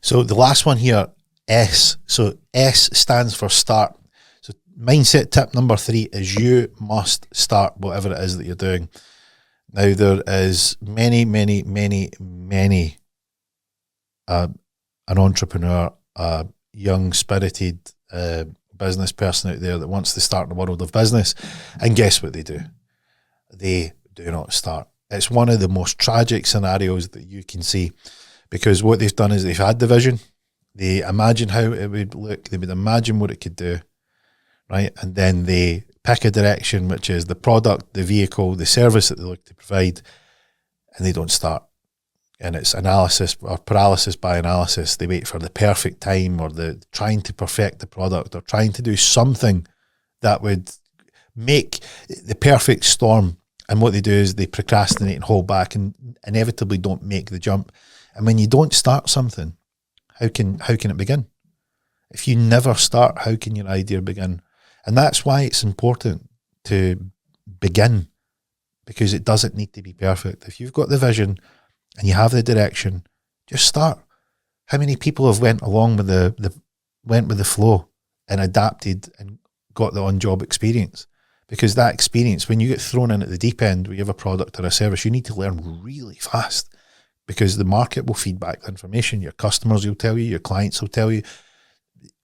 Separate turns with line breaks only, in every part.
So the last one here, S. So S stands for start. So mindset tip number 3 is you must start whatever it is that you're doing. Now there is many an entrepreneur, a young spirited business person out there that wants to start in the world of business, and guess what they do? They do not start. It's one of the most tragic scenarios that you can see, because what they've done is they've had the vision, they imagine how it would look, they would imagine what it could do, right? And then they pick a direction, which is the product, the vehicle, the service that they look to provide, and they don't start. And it's analysis or paralysis by analysis. They wait for the perfect time, or the trying to perfect the product, or trying to do something that would make the perfect storm. And what they do is they procrastinate and hold back, and inevitably don't make the jump. And when you don't start something, how can it begin? If you never start, how can your idea begin? And that's why it's important to begin, because it doesn't need to be perfect. If you've got the vision and you have the direction, just start. How many people have went along with the flow and adapted and got the on-job experience? Because that experience, when you get thrown in at the deep end, where you have a product or a service, you need to learn really fast, because the market will feed back the information. Your customers will tell you, your clients will tell you.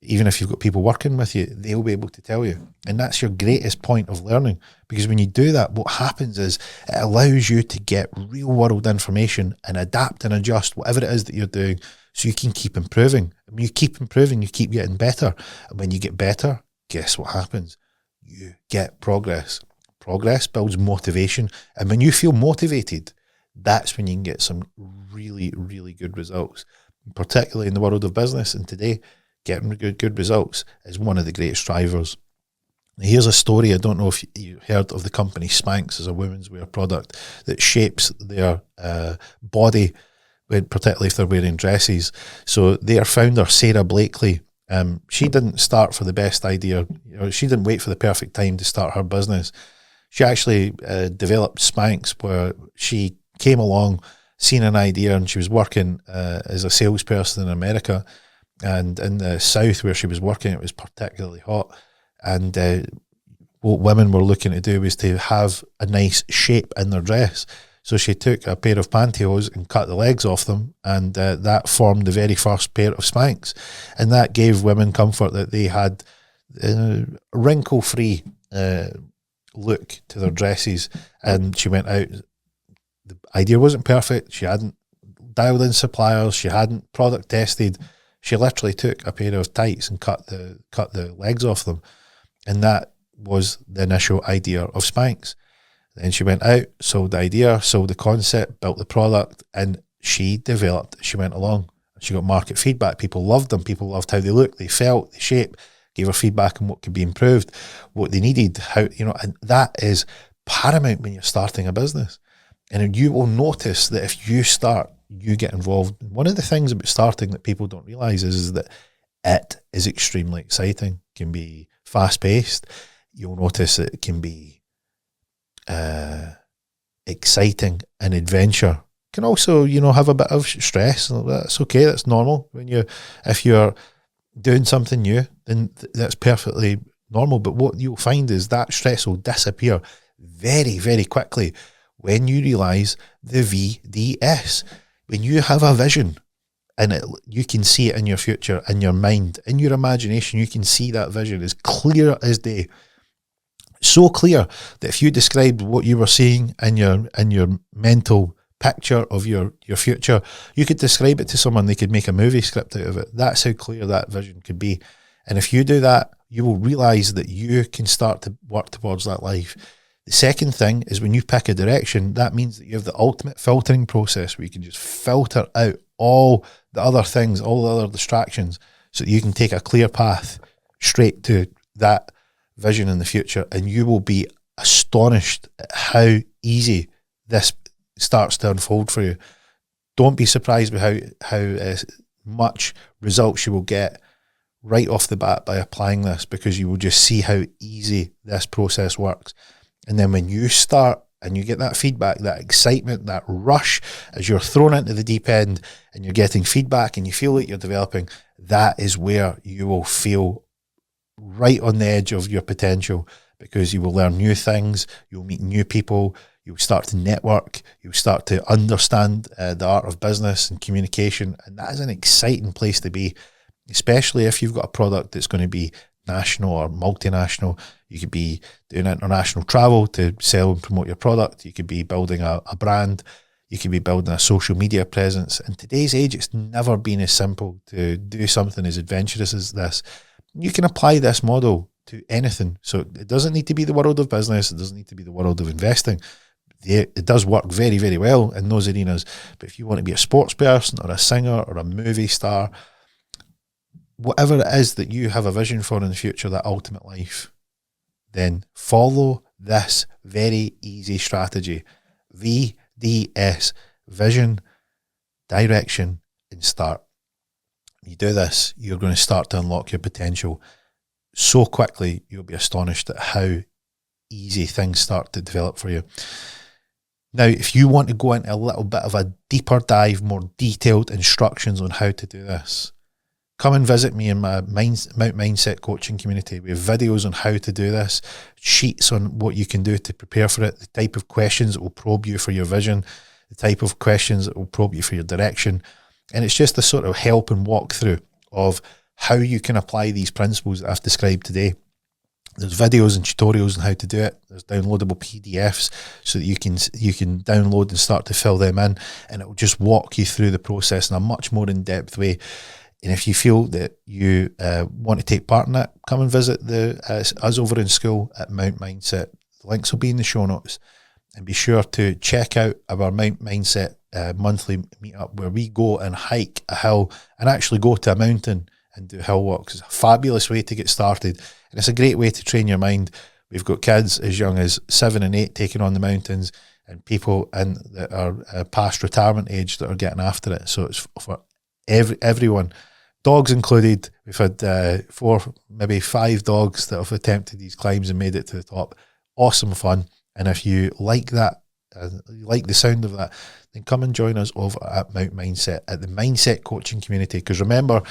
Even if you've got people working with you, they'll be able to tell you. And that's your greatest point of learning, because when you do that, what happens is it allows you to get real world information and adapt and adjust whatever it is that you're doing, so you can keep improving. And when you keep improving, you keep getting better. And when you get better, guess what happens? You get progress. Progress builds motivation. And when you feel motivated, that's when you can get some really, really good results, particularly in the world of business. And today, getting good results is one of the greatest drivers. Here's a story. I don't know if you heard of the company Spanx. As a women's wear product that shapes their body, particularly if they're wearing dresses. So their founder, Sarah Blakely, she didn't start for the best idea. She didn't wait for the perfect time to start her business. She actually developed Spanx, where she came along, seen an idea, and she was working as a salesperson in America. And in the South where she was working, it was particularly hot. And what women were looking to do was to have a nice shape in their dress. So she took a pair of pantyhose and cut the legs off them, and that formed the very first pair of Spanx. And that gave women comfort that they had a wrinkle-free look to their dresses. And she went out. The idea wasn't perfect. She hadn't dialed in suppliers. She hadn't product tested. She literally took a pair of tights and cut the legs off them. And that was the initial idea of Spanx. Then she went out, sold the idea, sold the concept, built the product, and she went along. She got market feedback. People loved them. People loved how they looked, they felt, the shape, gave her feedback on what could be improved, what they needed, and that is paramount when you're starting a business. And you will notice that if you start, you get involved. One of the things about starting that people don't realize is that it is extremely exciting. It can be fast-paced. You'll notice that it can be exciting and adventure. It can also, have a bit of stress. That's okay. That's normal. If you're doing something new, then that's perfectly normal. But what you'll find is that stress will disappear very, very quickly when you realize the VDS. When you have a vision and you can see it in your future, in your mind, in your imagination, you can see that vision as clear as day. So clear that if you described what you were seeing in your mental picture of your future, you could describe it to someone, they could make a movie script out of it. That's how clear that vision could be. And if you do that, you will realize that you can start to work towards that life. The second thing is when you pick a direction, that means that you have the ultimate filtering process where you can just filter out all the other things, all the other distractions, so that you can take a clear path straight to that vision in the future. And you will be astonished at how easy this starts to unfold for you. Don't be surprised by how much results you will get right off the bat by applying this, because you will just see how easy this process works. And then when you start and you get that feedback, that excitement, that rush as you're thrown into the deep end and you're getting feedback and you feel like you're developing, that is where you will feel right on the edge of your potential, because you will learn new things, you'll meet new people, you'll start to network, you'll start to understand the art of business and communication, and that is an exciting place to be, especially if you've got a product that's going to be national or multinational. You could be doing international travel to sell and promote your product. You could be building a brand. You could be building a social media presence. In today's age, it's never been as simple to do something as adventurous as this. You can apply this model to anything. So it doesn't need to be the world of business. It doesn't need to be the world of investing. It does work very, very well in those arenas. But if you want to be a sports person or a singer or a movie star, whatever it is that you have a vision for in the future, that ultimate life, then follow this very easy strategy. VDS, vision, direction, and start. When you do this, you're going to start to unlock your potential so quickly, you'll be astonished at how easy things start to develop for you. Now, if you want to go into a little bit of a deeper dive, more detailed instructions on how to do this, come and visit me in my Mount Mindset coaching community. We have videos on how to do this, sheets on what you can do to prepare for it, the type of questions that will probe you for your vision, the type of questions that will probe you for your direction. And it's just a sort of help and walkthrough of how you can apply these principles that I've described today. There's videos and tutorials on how to do it. There's downloadable PDFs so that you can download and start to fill them in, and it will just walk you through the process in a much more in-depth way. And if you feel that you want to take part in it, come and visit us over in school at Mount Mindset. The links will be in the show notes. And be sure to check out our Mount Mindset monthly meetup, where we go and hike a hill and actually go to a mountain and do hill walks. It's a fabulous way to get started, and it's a great way to train your mind. We've got kids as young as 7 and 8 taking on the mountains, and people that are past retirement age that are getting after it. So it's for everyone. Dogs included. We've had 4, maybe 5 dogs that have attempted these climbs and made it to the top. Awesome fun. And if you like that, you like the sound of that, then come and join us over at Mount Mindset, at the Mindset Coaching Community. Because remember,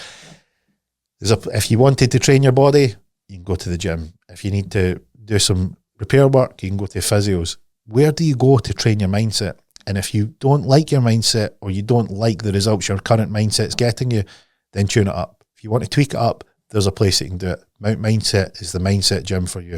if you wanted to train your body, you can go to the gym. If you need to do some repair work, you can go to physios. Where do you go to train your mindset? And if you don't like your mindset, or you don't like the results your current mindset's getting you, then tune it up. If you want to tweak it up, there's a place that you can do it. Mount Mindset is the mindset gym for you.